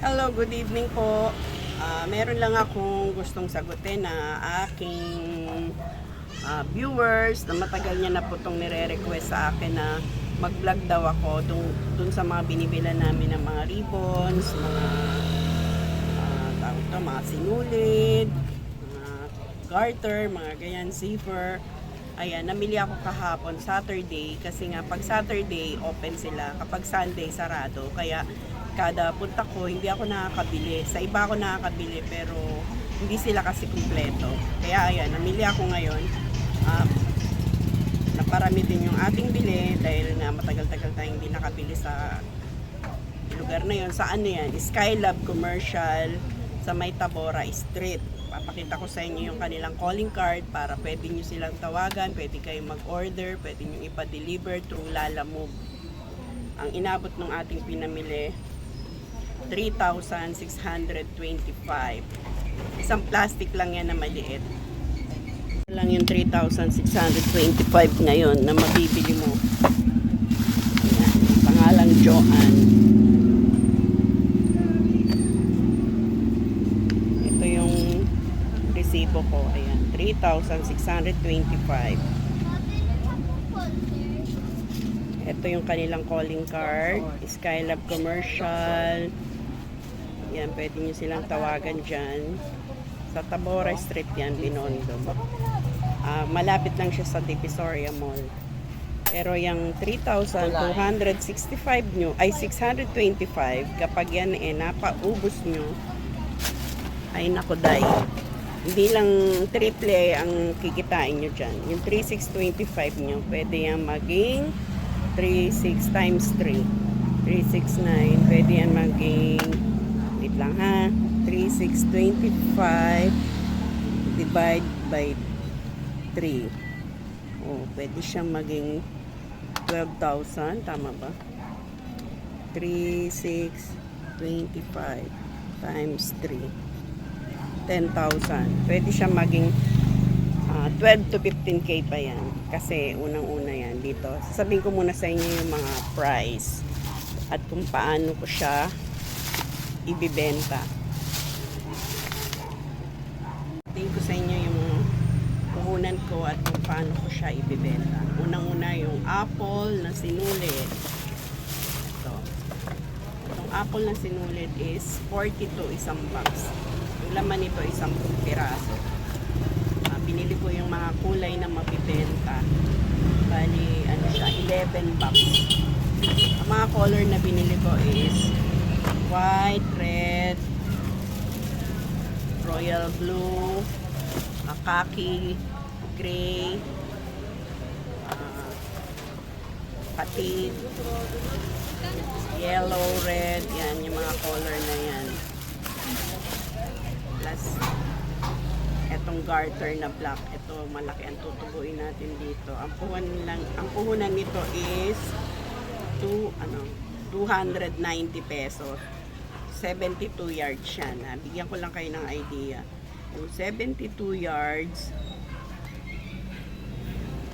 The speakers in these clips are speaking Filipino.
Hello, good evening po. Meron lang akong gustong sagutin na aking viewers na matagal niya na po itong nire-request sa akin na mag-vlog daw ako dun sa mga binibilan namin ng mga ribbons, mga sinulid, mga garter, mga ganyan, zipper. Ayan, namili ako kahapon, Saturday, kasi nga pag Saturday, open sila. Kapag Sunday, sarado. Kaya kada punta ko, hindi ako nakakabili. Sa iba ako nakakabili, pero hindi sila kasi kumpleto. Kaya ayan, namili ako ngayon. Naparami din yung ating bili dahil nga matagal-tagal tayong hindi nakabili sa lugar na yun. Sa ano yan? Skylab Commercial sa May Tabora Street. Papakita ko sa inyo yung kanilang calling card para pwede nyo silang tawagan, pwede kayong mag-order, pwede nyo ipa-deliver through Lalamove. Ang inabot ng ating pinamili, 3,625. Isang plastic lang yan na maliit. Lang yung 3,625 ngayon na mabibili mo. Ayan, pangalang Joanne. Ito yung resibo ko. Ayan, 3,625. Ito yung kanilang calling card. Skylab Commercial. Yan, pwede nyo silang tawagan dyan. Sa Tabora Street yan, Binondo. Malapit lang siya sa Divisoria Mall. Pero yung 3,265 nyo, ay 625, kapag yan napaubos nyo, ay naku day. Hindi lang triple ang kikitain nyo dyan. Yung 3,625 nyo, pwede yan maging 3,6 times 3. 369, pwede yan maging, wait lang ha, 3,625 divide by 3. Oh, pwede siyang maging 12,000, tama ba? 3,625 times 3. 10,000. Pwede siyang maging 12 to 15k pa yan. Kasi unang-una yan dito. Sasabihin ko muna sa inyo yung mga price at kung paano ko siya ibibenta. Sasabihin ko sa inyo yung puhunan ko at kung paano ko siya ibibenta. Unang-una yung apple na sinulid. Ito. Itong apple na sinulid is 42 isang box. Yung laman nito isang piraso. Binili ko yung mga kulay na mabibenta. Bali, ano siya, 11 box. Ang mga color na binili ko is white, red, royal blue, khaki, gray, patid, yellow, red, yan yung mga color na yan. Plus, etong garter na black, ito malaki ang tutubuin natin dito. Ang puhunan nito is 290 pesos. 72 yards siya na. Bigyan ko lang kayo ng idea. Yung 72 yards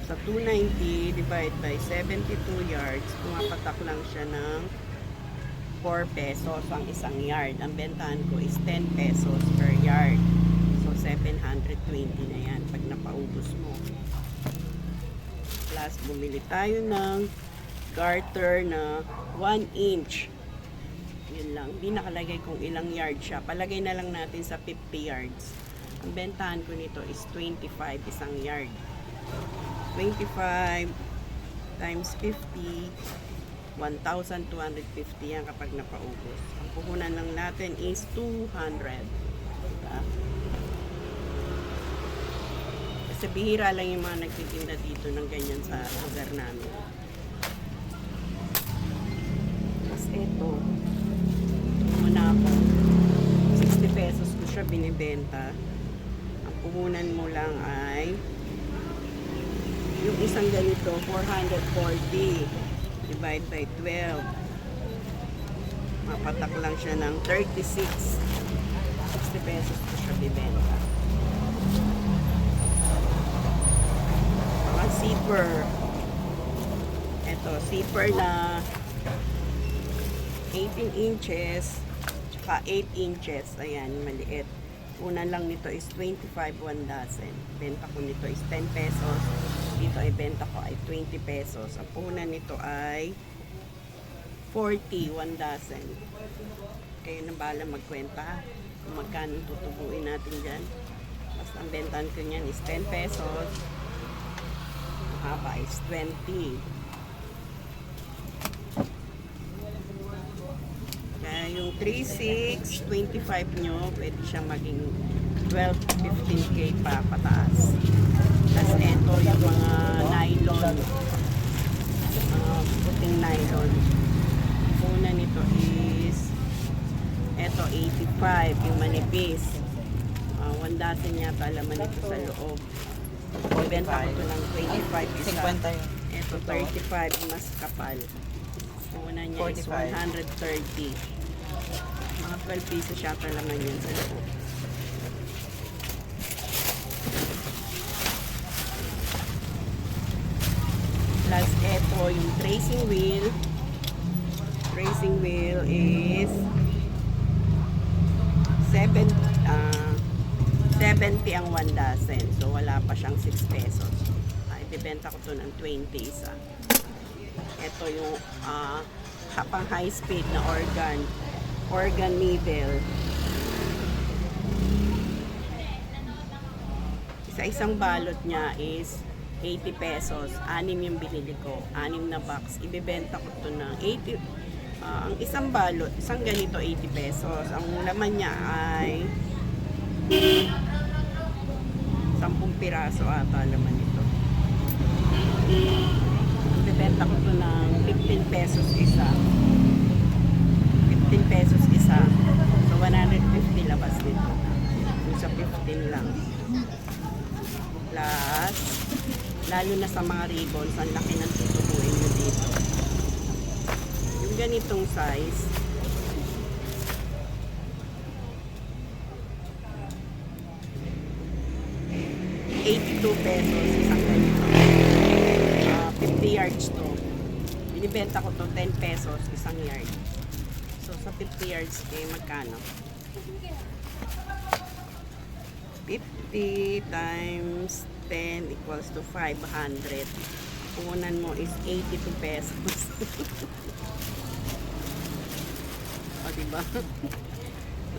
sa 290 divide by 72 yards, pumapatak lang siya ng 4 pesos ang isang yard. Ang bentahan ko is 10 pesos per yard. So 720 na yan pag napaubos mo. Plus bumili tayo ng garter na 1 inch. Yun lang. Hindi nakalagay kung ilang yard siya. Palagay na lang natin sa 50 yards. Ang bentahan ko nito is 25 isang yard. 25 times 50, 1,250 yan kapag napaubos. Ang puhunan lang natin is 200. Diba? Kasi bihira lang yung mga nagtitinda dito ng ganyan sa lugar namin. Tapos ito, muna ako, 60 pesos ko siya binibenta. Ang puhunan mo lang ay yung isang ganito, 440 divide by 12. Mapatak lang siya ng 36. 60 pesos ko siya bibenta. Mga zipper. Ito, zipper na 18 inches Tsaka 8 inches. Ayan, maliit. Una lang nito is 25 one dozen. Benta ko nito is 10 pesos. Dito ay benta ko ay 20 pesos. Ang puhunan nito ay 40 one dozen. Kayo na bala magkwenta kung magkano tutubuin natin dyan. Basta ang bentahan ko niyan is 10 pesos. Ang haba is 20. Yung 3.6, 25 nyo, pwede siyang maging 12, 15K pa pataas. Tapos ito yung mga nylon, puting nylon. Una nito is ito 85, yung manipis. 1 dozen yata laman ito sa loob. Ibenta ko ito ng 25 isa. 50 ito 35, mas kapal. Una niya is 130. Mga 12 pesos yata laman yan sa loob. Plus ito yung tracing wheel. Tracing wheel is 70 ang 1 dozen. So wala pa siyang 6 pesos. Ibibenta ko to ng 20 isa. Ito yung pang high speed na organ needle. Isang balot niya is 80 pesos. 6 yung binili ko. 6 na box. Ibebenta ko to ng 80. Ang isang balot, isang ganito 80 pesos. Ang laman niya ay 10 piraso ata laman nito. Ibebenta ko to ng 15 pesos isa. 15 pesos isa. So, 150 labas dito. Yung sa 15 lang. Plus, lalo na sa mga ribbons, ang laki ng tutubuin nyo dito. Yung ganitong size, ₱82 isang ganito. 50 yards to. Binibenta ko to 10 pesos isang yard. So, sa 50 yards magkano? 50 times 10 equals to 500. Puhunan mo is 82 pesos. O, diba?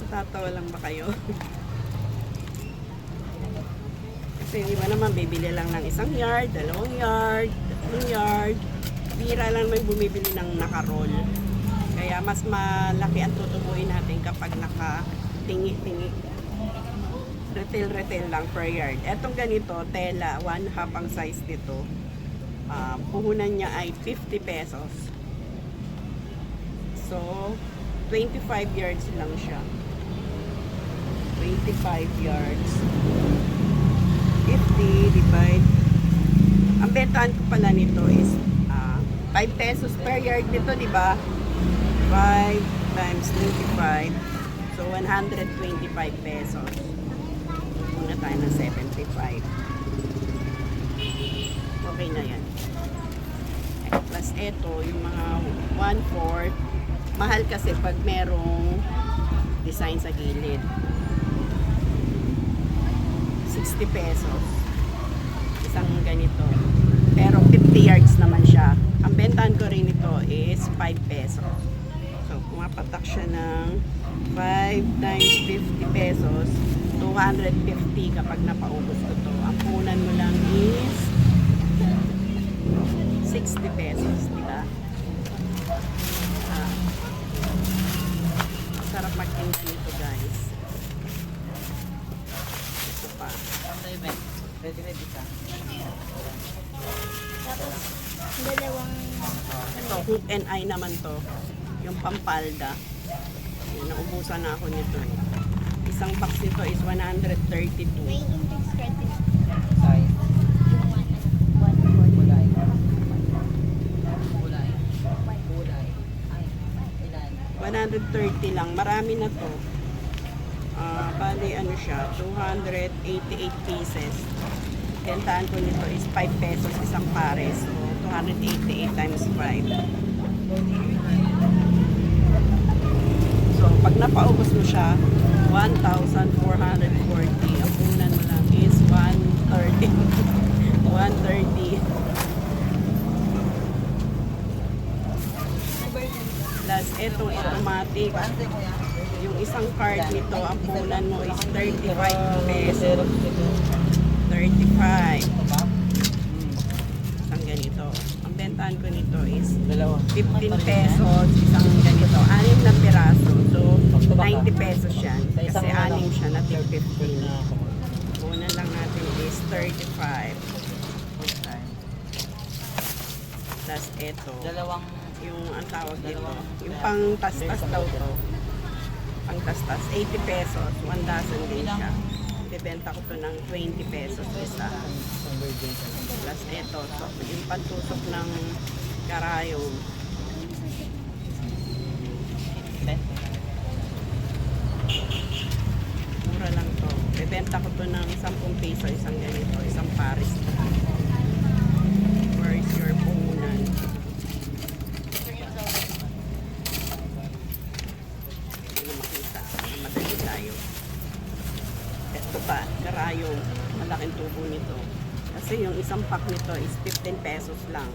Tatawa lang ba kayo? Kasi yung iba naman, bibili lang ng 1 yard, 2 yard, 3 yard. Bira lang may bumibili ng naka-roll. Kaya mas malaki ang tutubuin natin kapag naka-tingi-tingi. Retail lang per yard. Etong ganito, tela, 1/2 ang size nito. Puhunan niya ay 50 pesos. So, 25 yards lang siya. 25 yards. 50 divide. Ang bentahan ko pala nito is 5 pesos per yard nito, di ba? 5 times 25. So, 125 pesos. Muna tayo ng 75. Okay na yan. Plus ito, yung mga 1/4. Mahal kasi pag merong design sa gilid. 60 pesos. Isang ganito. Pero 50 yards naman siya. Ang bentahan ko rin ito is 5 pesos. So, pumapatak siya ng 5 times 50 pesos, 250 kapag napaubos ko to. Ang punan mo lang is 60 pesos, di ba? Sarap magtinda nito, guys. Ito pa. Ready ka. Tapos, dalawang... Ito, hook and eye naman to. Yung pampalda. Yun, naubusan na ako nito. Isang box nito is 132. May index credit. Size. Yung one. Kulay. Kulay. Kulay. Ay, ilan? 130 lang. Marami na to. Bali, ano siya, 288 pieces. Bentahan ko nito is 5 pesos isang pares. So, 288 times 5. So, pag napaubos mo siya, 1,440. Ang punan mo lang is 130. 130. Plus, itong automatic. Paante ko yan. Yung isang card nito, ang punan mo is 35 pesos. 35. Ito ba? Isang ganito. Ang bentahan ko nito is Dalawa. 15 pesos, isang ganito. 6 na piraso. So, 90 pesos yan. Kasi 6 siya na 15. Una lang natin is 35. Plus ito. Dalawang Yung ang tawag dito. Yung pang tas-tas daw to. Pang tas-tas. 80 pesos. 1 dozen din siya. Bibenta ko to ng 20 pesos isa. Plus ito. So, yung pantusok ng karayom. Mura lang to. Bibenta ko to ng 10 piso isang ganito. Isang paris. Where is your puhunan? Hindi na makita. Madali tayo. Ito pa, karayom. Malaking tubo nito. Kasi yung isang pack nito is 15 pesos lang.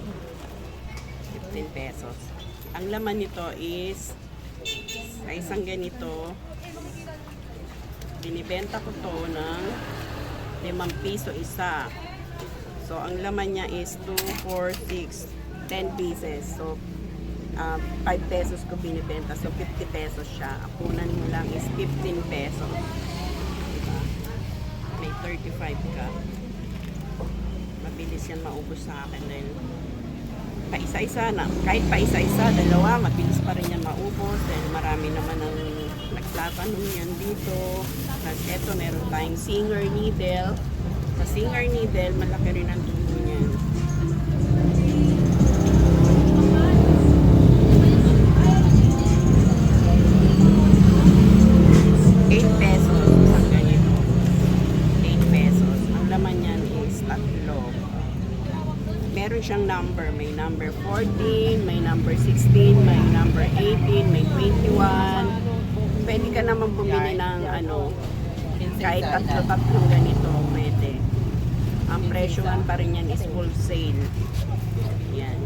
15 pesos. Ang laman nito is sa isang ganito, binibenta ko to ng 5 piso isa. So, ang laman niya is 2, 4, 6, 10 pieces. So, 5 pesos ko binibenta. So, 50 pesos siya. Akunan mo lang is 15 pesos. Diba? May 35 ka. Mabilis yan maubos sa akin dahil paisa-isa na. Kahit paisa-isa, dalawa, mabilis pa rin yan maubos dahil marami naman ang nagtatanong yan dito. Tapos eto, meron tayong Singer needle. Sa Singer needle, malaki rin ang tubo niyan. ₱8 isang ganito. 8 pesos. Ang laman niyan is 3. Meron siyang number. May number 14, may number 16, may number 18, may 21. Pwede ka naman bumili ng kahit tatlo-tatlong ganito, pwede. Ang presyohan pa rin yan is wholesale. Yan.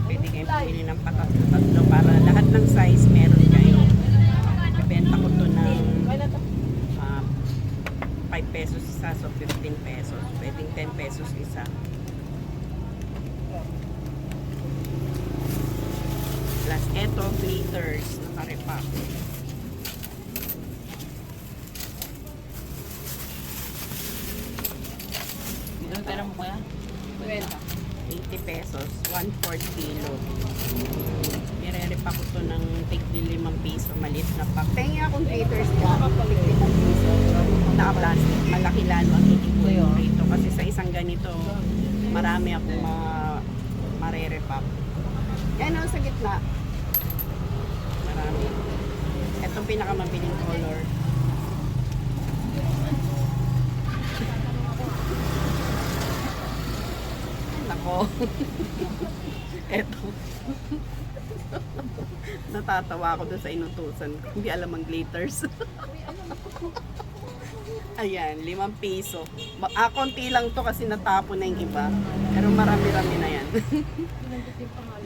Pwede kayo bumili ng patatlo-tatlo para lahat ng size meron kayo. Ibenta ko to ng 5 pesos isa, so 15 pesos. Pwedeng 10 pesos isa. Plus eto, glitters, nakarepack. Dito pera mo kuya? 80 pesos, 1/4 kilo. Nire-repack ko to ng tigli 5 piso, maliit na pack. Pengi akong glitters ko, tigli 5 piso. Naka-plastic, malaki lalo ang itipon ko rito. Kasi sa isang ganito, marami akong mare-repack. Yan o, sa gitna. Marami. Itong pinakamabiling color. Nako. Eto. Natatawa ako dun sa inutusan ko. Hindi alam ang glitters. Ayan, 5 piso. Konti lang to kasi natapon na yung iba. Pero marami-rami na yan.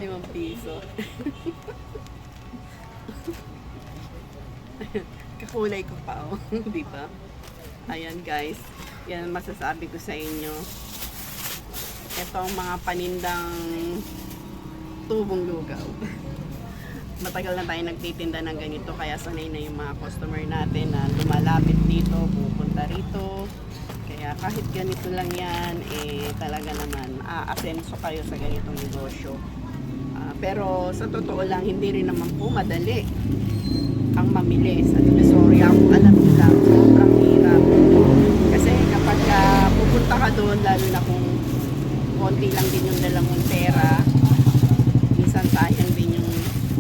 5 piso. Kakulay ko pa, oh. Di ba? Ayan, guys. Yan ang masasabi ko sa inyo. Ito ang mga panindang tubong lugaw. Matagal na tayo nagtitinda ng ganito kaya sanay na yung mga customer natin na lumalapit dito, pupunta rito. Kaya kahit ganito lang yan, talaga naman aasenso kayo sa ganitong negosyo. Pero sa totoo lang, hindi rin naman po madali ang mamili sa Divisoria. Kung alam nyo lang, sobrang hirap. Kasi kapag pupunta ka doon, lalo na kung konti lang din yung dala mong pera, minsan sayang din yung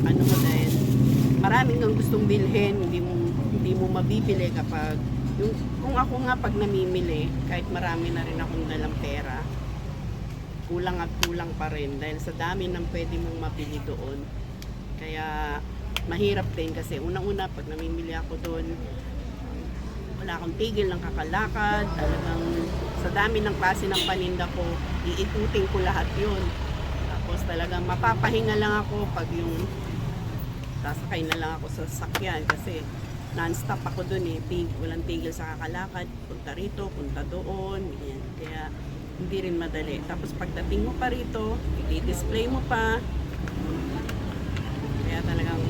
mo dahil maraming kang gustong bilhin, hindi mo mabibili kapag kung ako nga pag namimili, kahit marami na rin akong dalang pera, kulang at kulang pa rin dahil sa dami ng pwede mong mabili doon. Kaya mahirap din kasi unang-una pag namimili ako doon, wala akong tigil ng kakalakad, talagang sa dami ng klase ng paninda ko, iikutin ko lahat yun. Tapos talagang mapapahinga lang ako pag yung sasakay na lang ako sa sasakyan kasi non-stop ako doon walang tigil sa kakalakad, punta rito, punta doon, ganyan. Kaya hindi rin madali. Tapos pagdating mo pa rito, i-display mo pa, kaya talagang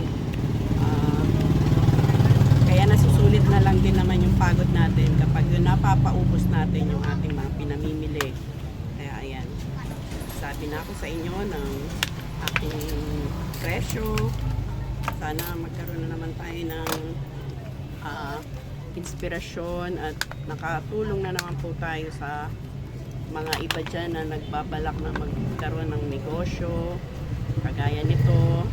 kaya nasusulit na lang din naman yung pagod natin kapag yun napapaubos natin yung ating mga pinamimili. Kaya ayan, sabi na ako sa inyo ng aking presyo. Sana magkaroon na naman tayo ng inspirasyon at nakatulong na naman po tayo sa mga iba dyan na nagbabalak na magkaroon ng negosyo kagaya nito.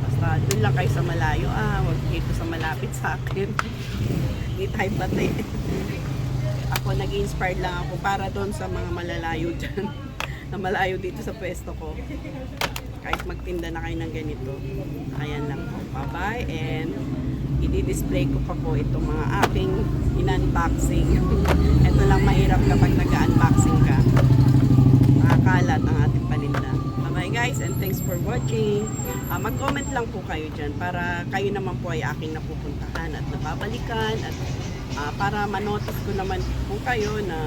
Basta dun lang kayo sa malayo, wag dito sa malapit sa akin. Hindi tayo pati. Ako nag-inspired lang ako para doon sa mga malalayo dyan na malayo dito sa pwesto ko. Kahit magtinda na kayo ng ganito. Ayan lang po. Bye-bye and i-display ko pa po itong mga aking in-unboxing. Ito lang mahirap kapag nag-unboxing ka. Nakakalat ang ating paninda. Bye guys and thanks for watching. Mag-comment lang po kayo dyan para kayo naman po ay aking napupuntahan at nababalikan at para manotice ko naman po kayo na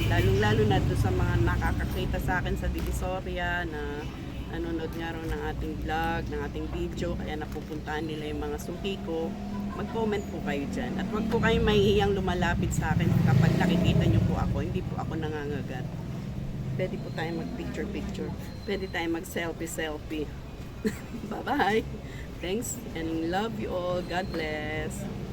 lalong-lalo na doon sa mga nakakakita sa akin sa Divisoria na nanonood nga rin ng ating vlog, ng ating video, kaya napupuntahan nila yung mga suki ko. Mag-comment po kayo dyan. At wag po kayo mahihiyang lumalapit sa akin kapag nakikita nyo po ako. Hindi po ako nangangagat. Pwede po tayo mag-picture-picture. Pwede tayo mag-selfie-selfie. Bye-bye! Thanks and love you all. God bless!